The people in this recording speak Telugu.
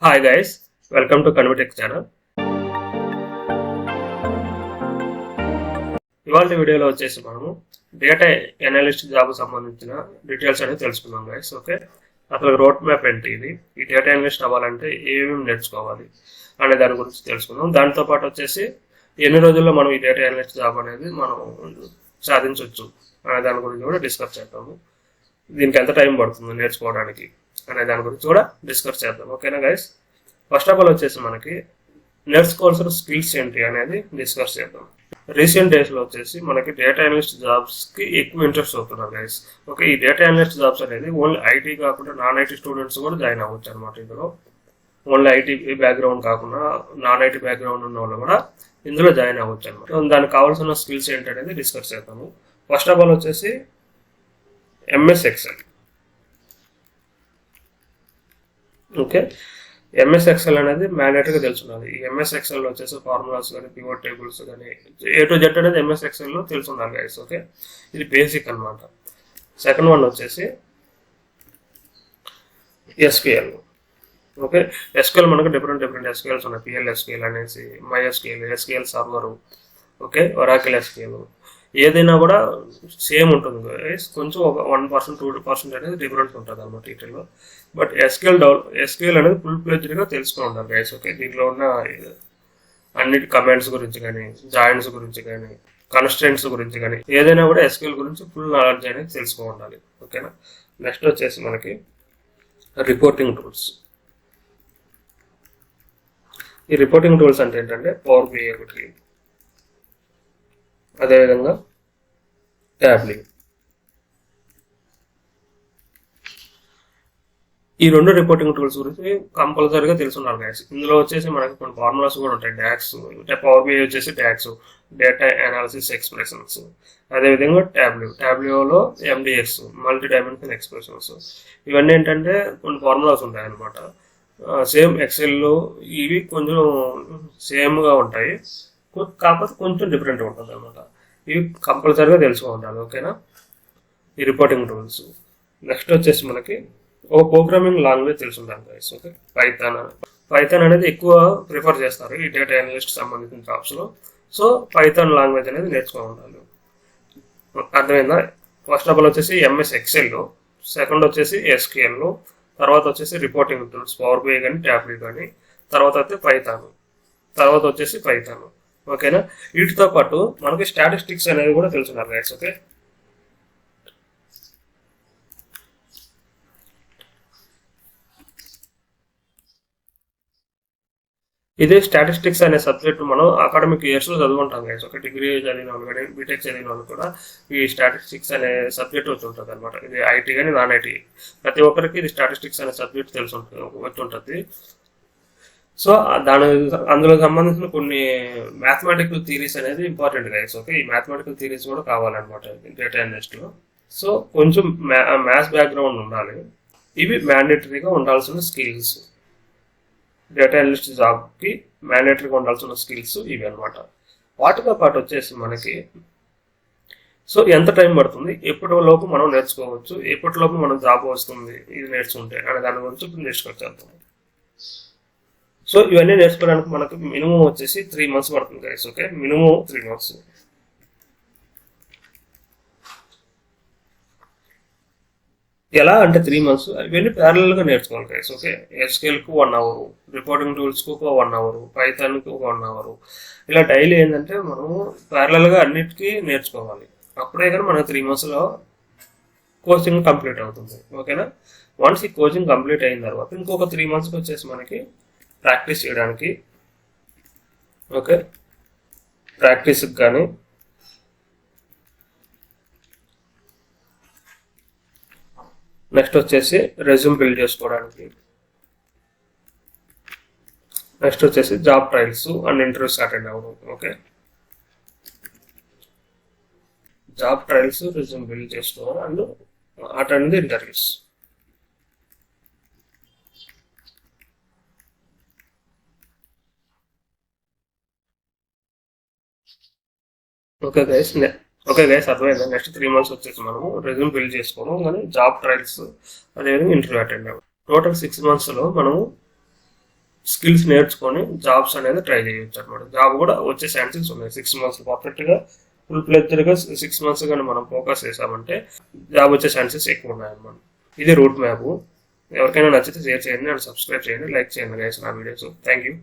Hi guys, welcome to Khanvi Tech channel. ఇవాళ వీడియోలో వచ్చేసి మనము డేటా అనలిస్ట్ జాబ్ సంబంధించిన డీటెయిల్స్ అనేది తెలుసుకుందాం గైస్. ఓకే, అసలు రోడ్ మ్యాప్ ఏంటి, ఇది ఈ డేటా అనలిస్ట్ అవ్వాలంటే ఏమేమి నేర్చుకోవాలి అనే దాని గురించి తెలుసుకుందాం. దాంతో పాటు వచ్చేసి ఎన్ని రోజుల్లో మనం ఈ డేటా అనలిస్ట్ జాబ్ అనేది మనం సాధించవచ్చు అనే దాని గురించి కూడా డిస్కస్ చేద్దాము. దీనికి ఎంత టైం పడుతుంది నేర్చుకోవడానికి అనే దాని గురించి కూడా డిస్కస్ చేద్దాం. ఓకేనా గైస్, ఫస్ట్ ఆఫ్ ఆల్ వచ్చేసి మనకి నేర్చుకోవాల్సిన స్కిల్స్ ఏంటి అనేది డిస్కస్ చేద్దాం. రీసెంట్ డేస్లో వచ్చేసి మనకి డేటా అనలిస్ట్ జాబ్స్కి ఎక్కువ ఇంట్రెస్ట్ అవుతున్నారు గైస్. ఓకే, ఈ డేటా అనలిస్ట్ జాబ్స్ అనేది ఓన్లీ ఐటీ కాకుండా నాన్ ఐటీ స్టూడెంట్స్ కూడా జాయిన్ అవ్వచ్చు అనమాట. ఇందులో ఓన్లీ ఐటీ బ్యాక్గ్రౌండ్ కాకుండా నాన్ ఐటీ బ్యాక్గ్రౌండ్ ఉన్న వాళ్ళు కూడా ఇందులో జాయిన్ అవ్వచ్చు అనమాట. దానికి కావాల్సిన స్కిల్స్ ఏంటి అనేది డిస్కస్ చేద్దాము. ఫస్ట్ ఆఫ్ ఆల్ వచ్చేసి MS Excel. Okay, MS Excel అనేది మ్యాండేటరీగా తెలుసుండాలి. ఈ ఎంఎస్ ఎక్సెల్లో వచ్చేసి ఫార్ములాస్ కానీ పివట్ టేబుల్స్ కానీ A to Z అనేది ఎంఎస్ ఎక్సెల్లో తెలుసుండాలి గైస్. ఓకే, ఇది బేసిక్ అనమాట. సెకండ్ వన్ వచ్చేసి ఎస్క్యూఎల్. ఓకే, ఎస్క్యూఎల్ మనకు డిఫరెంట్ ఎస్క్యూఎల్స్ ఉన్నాయి. పిఎల్ ఎస్క్యూఎల్ అనేసి, my SQL, SQL server, okay, Oracle SQL, ఏదైనా కూడా సేమ్ ఉంటుంది గైస్. కొంచెం ఒక 1% 2% అనేది డిఫరెన్స్ ఉంటుంది అనమాట వీటిలో. బట్ ఎస్క్యూఎల్ అనేది ఫుల్ ఫ్లెడ్జ్డ్గా తెలుసుకుని ఉండాలి గైస్. ఓకే, దీంట్లో ఉన్న అన్నిటి కమాండ్స్ గురించి కానీ, జాయింట్స్ గురించి కానీ, కన్స్ట్రెంట్స్ గురించి కానీ, ఏదైనా కూడా ఎస్క్యూఎల్ గురించి ఫుల్ నాలెడ్జ్ అనేది తెలుసుకుని ఉండాలి. ఓకేనా, నెక్స్ట్ వచ్చేసి మనకి రిపోర్టింగ్ టూల్స్. ఈ రిపోర్టింగ్ టూల్స్ అంటే ఏంటంటే పవర్ బిఐ ఒకటి, అదేవిధంగా ట్యాబ్లీ. ఈ రెండు రిపోర్టింగ్ టూల్స్ గురించి కంపల్సరీగా తెలుసున్నారు గైస్. ఇందులో వచ్చేసి మనకి కొన్ని ఫార్ములాస్ కూడా ఉంటాయి. డాక్స్ అంటే పవర్ బిఐ వచ్చేసి డాక్స్, డేటా అనాలిసిస్ ఎక్స్ప్రెషన్స్. అదేవిధంగా ట్యాబ్లీలో ఎండిఎక్స్, మల్టీ డైమెన్షన్ ఎక్స్ప్రెషన్స్. ఇవన్నీ ఏంటంటే కొన్ని ఫార్ములాస్ ఉంటాయి అనమాట. సేమ్ ఎక్సెల్లో ఇవి కొంచెం సేమ్గా ఉంటాయి, కాకపోతే కొంచెం డిఫరెంట్ ఉంటుంది అనమాట. ఇవి కంపల్సరీగా తెలుసుకుంటాను. ఓకేనా, ఈ రిపోర్టింగ్ టూల్స్. నెక్స్ట్ వచ్చేసి మనకి ఒక ప్రోగ్రామింగ్ లాంగ్వేజ్ తెలుసుంటాను గైస్. ఓకే, పైథాన్ అనేది ఎక్కువ ప్రిఫర్ చేస్తారు ఈ డేటా అనలిస్ట్ సంబంధించిన జాబ్స్లో. సో పైథాన్ లాంగ్వేజ్ అనేది నేర్చుకోవాలి. అర్థమైందా? ఫస్ట్ ఆఫ్ ఆల్ వచ్చేసి ఎంఎస్ ఎక్సెల్, సెకండ్ వచ్చేసి ఎస్క్యూఎల్, తర్వాత వచ్చేసి రిపోర్టింగ్ టూల్స్ పవర్ బిఐ కానీ ట్యాబ్లీ కానీ, తర్వాత అయితే తర్వాత వచ్చేసి పైథాన్. ఓకేనా, వీటితో పాటు మనకి స్టాటిస్టిక్స్ అనేది కూడా తెలుసున్నారు గైస్. ఓకే, ఇదే స్టాటిస్టిక్స్ అనే సబ్జెక్ట్ మనం అకాడమిక్ ఇయర్స్లో చదువుకుంటాం గైస్. ఒక డిగ్రీ చదివిన వాళ్ళు కానీ బీటెక్ చదివిన వాళ్ళు కూడా ఈ స్టాటిస్టిక్స్ అనే సబ్జెక్ట్ వచ్చి ఉంటుంది అనమాట. ఇది ఐటీ కానీ నాన్ ఐటీ ప్రతి ఒక్కరికి ఇది స్టాటిస్టిక్స్ అనే సబ్జెక్ట్ వచ్చి ఉంటుంది. సో అందులో సంబంధించిన కొన్ని మ్యాథమెటికల్ థియరీస్ అనేది ఇంపార్టెంట్ గైస్. ఓకే, ఈ మ్యాథమెటికల్ థియరీస్ కూడా కావాలన్నమాట డేటా అనలిస్ట్లో. సో కొంచెం మ్యాథ్స్ బ్యాక్గ్రౌండ్ ఉండాలి. ఇవి మ్యాండేటరీగా ఉండాల్సిన స్కిల్స్. డేటా అనలిస్ట్ జాబ్కి మ్యాండేటరీగా ఉండాల్సిన స్కిల్స్ ఇవి అనమాట. వాటితో పాటు వచ్చేసి మనకి సో ఎంత టైం పడుతుంది, ఎప్పటిలోపు మనం నేర్చుకోవచ్చు, ఎప్పటిలోపు మనం జాబ్ వస్తుంది ఇది నేర్చుకుంటే అనే దాని గురించి ఇప్పుడు నేర్చుకొచ్చేద్దాం. సో ఇవన్నీ నేర్చుకోవడానికి మనకు మినిమం వచ్చేసి 3 months పడుతుంది గైస్. Okay, minimum 3 months. ఎలా అంటే 3 months ఇవన్నీ ప్యారలల్గా నేర్చుకోవాలి గైస్. ఓకే, ఎస్క్యూఎల్కు 1 hour, రిపోర్టింగ్ టూల్స్కు ఒక 1 hour, పైథాన్కి ఒక 1 hour, ఇలా డైలీ ఏంటంటే మనం ప్యారలల్గా అన్నిటికీ నేర్చుకోవాలి. అప్పుడే కానీ మనకు 3 monthsలో కోచింగ్ కంప్లీట్ అవుతుంది. ఓకేనా, వన్స్ ఈ కోచింగ్ కంప్లీట్ అయిన తర్వాత ఇంకొక 3 monthsకి వచ్చేసి మనకి ప్రాక్టీస్ చేయడానికి, ఓకే, ప్రాక్టీస్కి కానీ నెక్స్ట్ వచ్చేసి రెజ్యూమ్ బిల్డ్ చేసుకోవడానికి, నెక్స్ట్ వచ్చేసి job trials and interviews attend అవ్వడం. Okay, job trials, resume build చేసుకోవడం and attend the interviews. Okay guys అర్థమైందా? నెక్స్ట్ 3 months వచ్చేసి మనము రెజ్యూమ్ బిల్డ్ చేసుకోవడం, కానీ జాబ్ ట్రయల్స్ అదేవిధంగా ఇంటర్వ్యూ అటెండ్ అవ్వడం. టోటల్ 6 monthsలో మనము స్కిల్స్ నేర్చుకొని జాబ్స్ అనేది ట్రై చేయొచ్చు అనమాట. జాబ్ కూడా వచ్చే ఛాన్సెస్ ఉన్నాయి. 6 months పర్ఫెక్ట్గా ఫుల్ ఫ్లెడ్జ్డ్గా 6 months కానీ మనం ఫోకస్ చేసామంటే జాబ్ వచ్చే ఛాన్సెస్ ఎక్కువ ఉన్నాయన్నమాట. ఇది రూట్ మ్యాప్. ఎవరికైనా నచ్చితే షేర్ చేయండి అండ్ సబ్స్క్రైబ్ చేయండి, లైక్ చేయండి గైస్ నా వీడియోస్. Thank you.